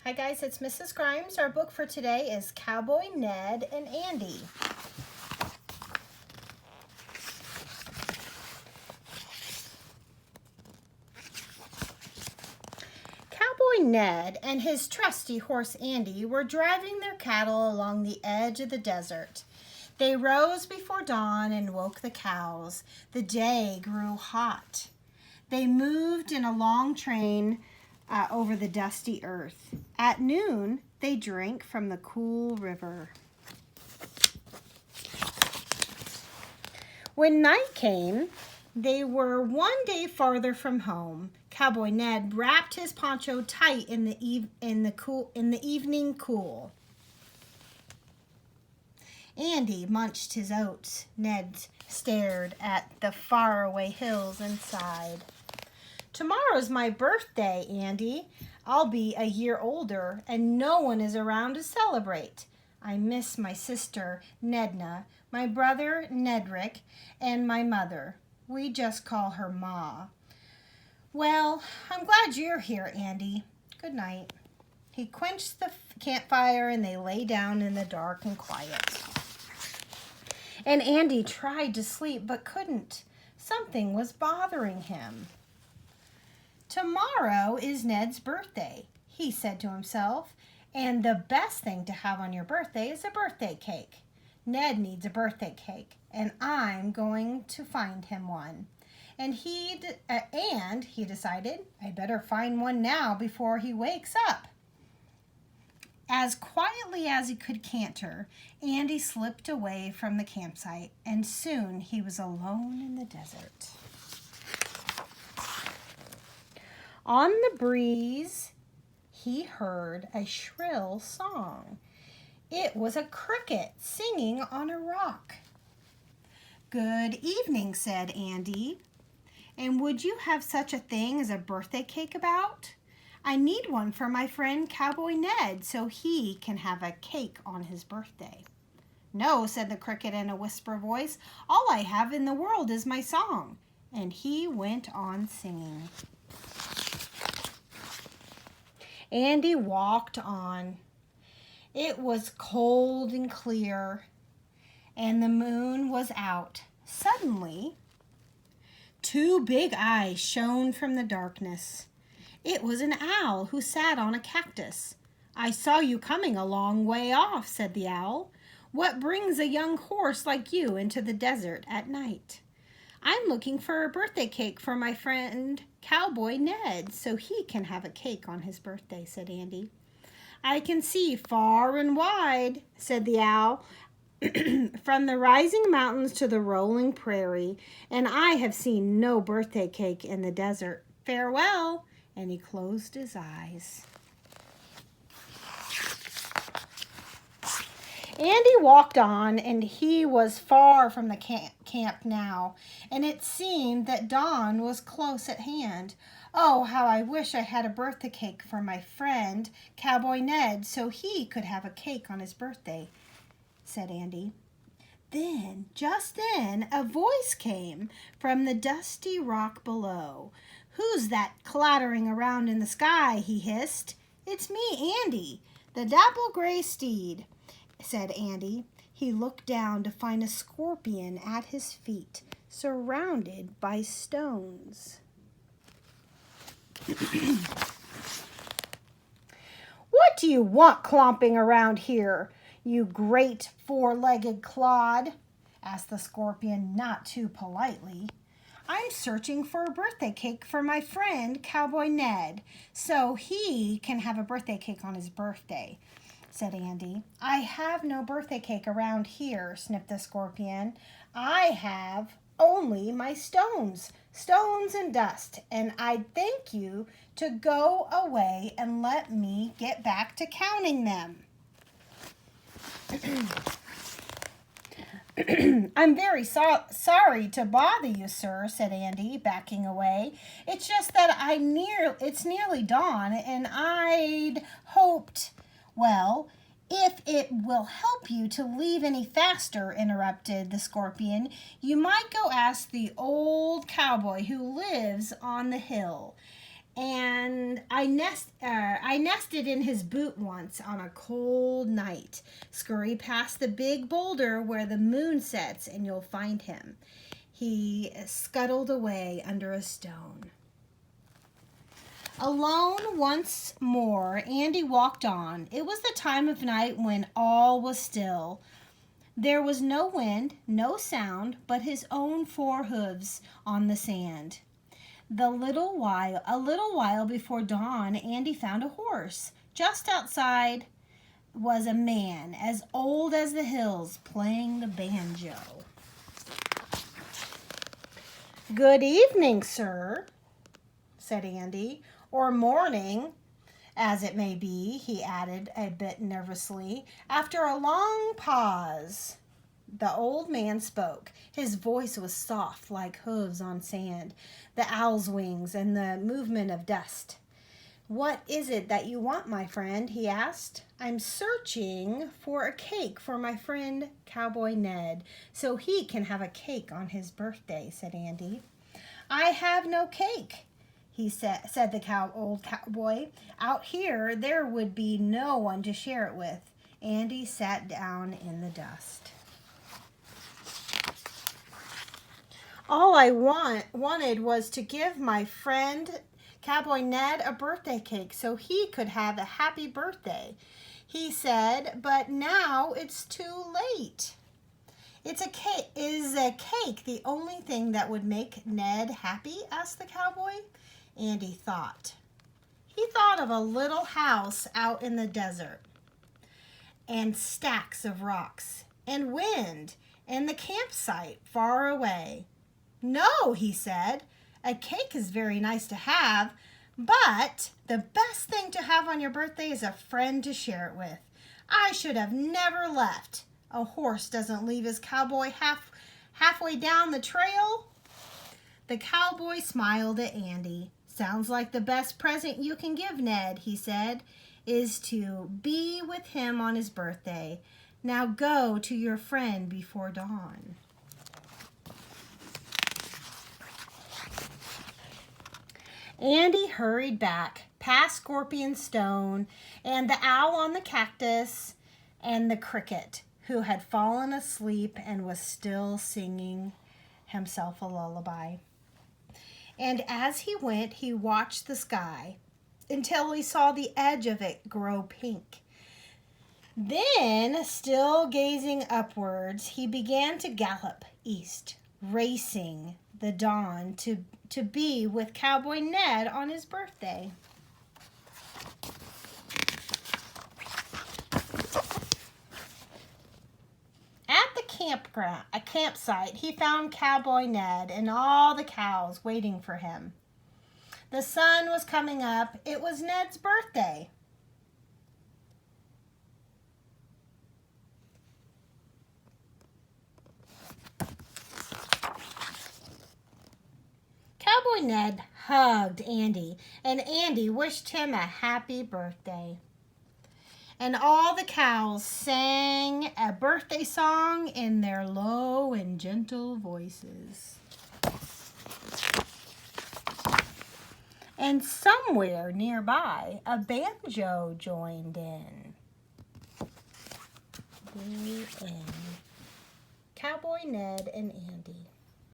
Hi guys, it's Mrs. Grimes. Our book for today is Cowboy, Ned, and Andy. Cowboy Ned and his trusty horse Andy were driving their cattle along the edge of the desert. They rose before dawn and woke the cows. The day grew hot. They moved in a long train over the dusty earth. At noon, they drank from the cool river. When night came, they were one day farther from home. Cowboy Ned wrapped his poncho tight in the evening cool. Andy munched his oats. Ned stared at the faraway hills and sighed. Tomorrow's my birthday, Andy. I'll be a year older, and no one is around to celebrate. I miss my sister, Nedna, my brother, Nedrick, and my mother. We just call her Ma. Well, I'm glad you're here, Andy. Good night. He quenched the campfire, and they lay down in the dark and quiet. And Andy tried to sleep, but couldn't. Something was bothering him. Tomorrow is Ned's birthday, he said to himself, and the best thing to have on your birthday is a birthday cake. Ned needs a birthday cake, and I'm going to find him one. And he decided, I'd better find one now before he wakes up. As quietly as he could canter, Andy slipped away from the campsite, and soon he was alone in the desert. On the breeze, he heard a shrill song. It was a cricket singing on a rock. Good evening, said Andy. And would you have such a thing as a birthday cake about? I need one for my friend Cowboy Ned so he can have a cake on his birthday. No, said the cricket in a whisper voice. All I have in the world is my song. And he went on singing. Andy walked on. It was cold and clear, and the moon was out. Suddenly, two big eyes shone from the darkness. It was an owl who sat on a cactus. I saw you coming a long way off, said the owl. What brings a young horse like you into the desert at night? I'm looking for a birthday cake for my friend Cowboy Ned so he can have a cake on his birthday, said Andy. I can see far and wide, said the owl, from the rising mountains to the rolling prairie, and I have seen no birthday cake in the desert. Farewell, and he closed his eyes. Andy walked on, and he was far from the camp now, and it seemed that dawn was close at hand. Oh, how I wish I had a birthday cake for my friend, Cowboy Ned, so he could have a cake on his birthday, said Andy. Then, just then, a voice came from the dusty rock below. Who's that clattering around in the sky? He hissed. It's me, Andy, the dapple-gray steed, said Andy. He looked down to find a scorpion at his feet, surrounded by stones. What do you want clomping around here, you great four-legged clod? Asked the scorpion not too politely. I'm searching for a birthday cake for my friend Cowboy Ned, so he can have a birthday cake on his birthday, said Andy. I have no birthday cake around here, sniffed the scorpion. I have only my stones and dust, and I'd thank you to go away and let me get back to counting them. I'm very sorry to bother you, sir, said Andy, backing away. It's just that it's nearly dawn, and I'd hoped, well, if it will help you to leave any faster, interrupted the scorpion, you might go ask the old cowboy who lives on the hill. And I nested in his boot once on a cold night. Scurry past the big boulder where the moon sets and you'll find him. He scuttled away under a stone. Alone once more, Andy walked on. It was the time of night when all was still. There was no wind, no sound, but his own 4 hooves on the sand. A little while before dawn, Andy found a horse. Just outside was a man, as old as the hills, playing the banjo. "Good evening, sir," said Andy, "or morning, as it may be," he added a bit nervously. After a long pause, the old man spoke. His voice was soft like hooves on sand, the owl's wings, and the movement of dust. "What is it that you want, my friend?" he asked. "I'm searching for a cake for my friend Cowboy Ned, so he can have a cake on his birthday," said Andy. "I have no cake," said the old cowboy. "Out here there would be no one to share it with." Andy sat down in the dust. "All I wanted was to give my friend Cowboy Ned a birthday cake so he could have a happy birthday," he said, "but now it's too late." Is a cake the only thing that would make Ned happy?" asked the cowboy. Andy thought. He thought of a little house out in the desert, and stacks of rocks, and wind, and the campsite far away. "No," he said, "a cake is very nice to have, but the best thing to have on your birthday is a friend to share it with. I should have never left. A horse doesn't leave his cowboy halfway down the trail." The cowboy smiled at Andy. "Sounds like the best present you can give Ned," he said, "is to be with him on his birthday. Now go to your friend before dawn." Andy hurried back, past Scorpion Stone and the owl on the cactus and the cricket, who had fallen asleep and was still singing himself a lullaby. And as he went, he watched the sky until he saw the edge of it grow pink. Then, still gazing upwards, he began to gallop east, racing the dawn to be with Cowboy Ned on his birthday. At the campsite, he found Cowboy Ned and all the cows waiting for him. The sun was coming up. It was Ned's birthday. Cowboy Ned hugged Andy, and Andy wished him a happy birthday. And all the cows sang a birthday song in their low and gentle voices. And somewhere nearby, a banjo joined in. The end. Cowboy Ned and Andy.